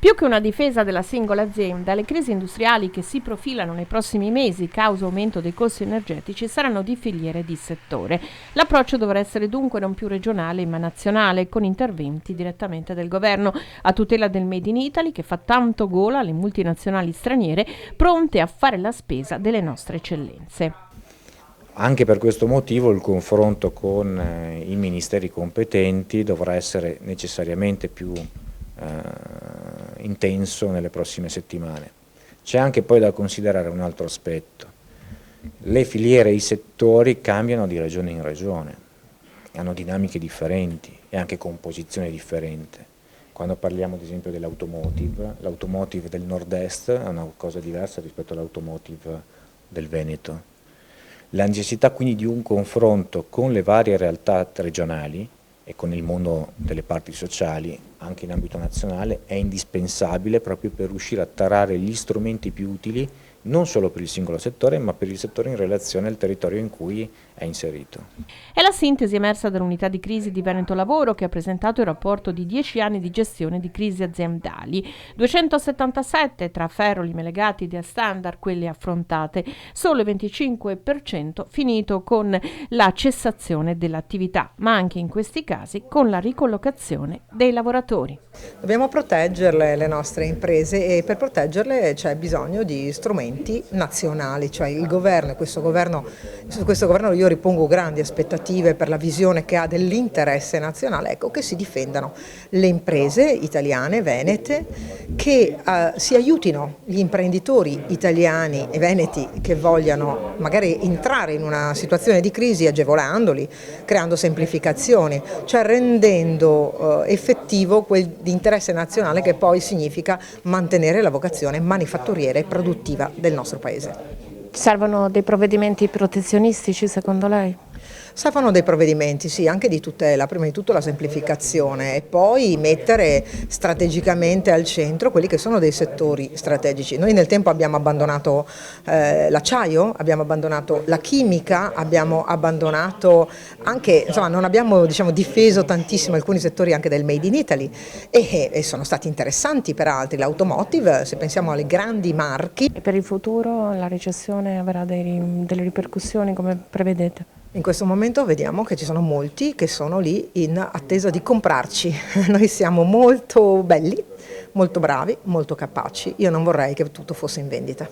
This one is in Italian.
Più che una difesa della singola azienda, le crisi industriali che si profilano nei prossimi mesi causa aumento dei costi energetici saranno di filiere e di settore. L'approccio dovrà essere dunque non più regionale ma nazionale, con interventi direttamente del governo a tutela del Made in Italy che fa tanto gola alle multinazionali straniere pronte a fare la spesa delle nostre eccellenze. Anche per questo motivo il confronto con i ministeri competenti dovrà essere necessariamente più intenso nelle prossime settimane. C'è anche poi da considerare un altro aspetto. Le filiere e i settori cambiano di regione in regione, hanno dinamiche differenti e anche composizione differente. Quando parliamo ad esempio dell'automotive, l'automotive del nord-est è una cosa diversa rispetto all'automotive del Veneto. La necessità quindi di un confronto con le varie realtà regionali e con il mondo delle parti sociali, anche in ambito nazionale, è indispensabile proprio per riuscire a tarare gli strumenti più utili non solo per il singolo settore, ma per il settore in relazione al territorio in cui è inserito. È la sintesi emersa dall'unità di crisi di Veneto Lavoro che ha presentato il rapporto di 10 anni di gestione di crisi aziendali. 277 tra ferro, lime legati e standard quelle affrontate, solo il 25% finito con la cessazione dell'attività, ma anche in questi casi con la ricollocazione dei lavoratori. Dobbiamo proteggerle le nostre imprese e per proteggerle c'è bisogno di strumenti nazionali, cioè il governo, su questo governo io ripongo grandi aspettative per la visione che ha dell'interesse nazionale, ecco, che si difendano le imprese italiane, venete, che si aiutino gli imprenditori italiani e veneti che vogliano magari entrare in una situazione di crisi agevolandoli, creando semplificazioni, cioè rendendo effettivo quel di interesse nazionale che poi significa mantenere la vocazione manifatturiera e produttiva del nostro Paese. Servono dei provvedimenti protezionistici secondo lei? Servono dei provvedimenti, sì, anche di tutela, prima di tutto la semplificazione e poi mettere strategicamente al centro quelli che sono dei settori strategici. Noi nel tempo abbiamo abbandonato l'acciaio, abbiamo abbandonato la chimica, abbiamo abbandonato anche, insomma non abbiamo difeso tantissimo alcuni settori anche del Made in Italy e sono stati interessanti per altri, l'automotive, se pensiamo alle grandi marchi. E per il futuro la recessione avrà delle ripercussioni come prevedete? In questo momento vediamo che ci sono molti che sono lì in attesa di comprarci. Noi siamo molto belli, molto bravi, molto capaci. Io non vorrei che tutto fosse in vendita.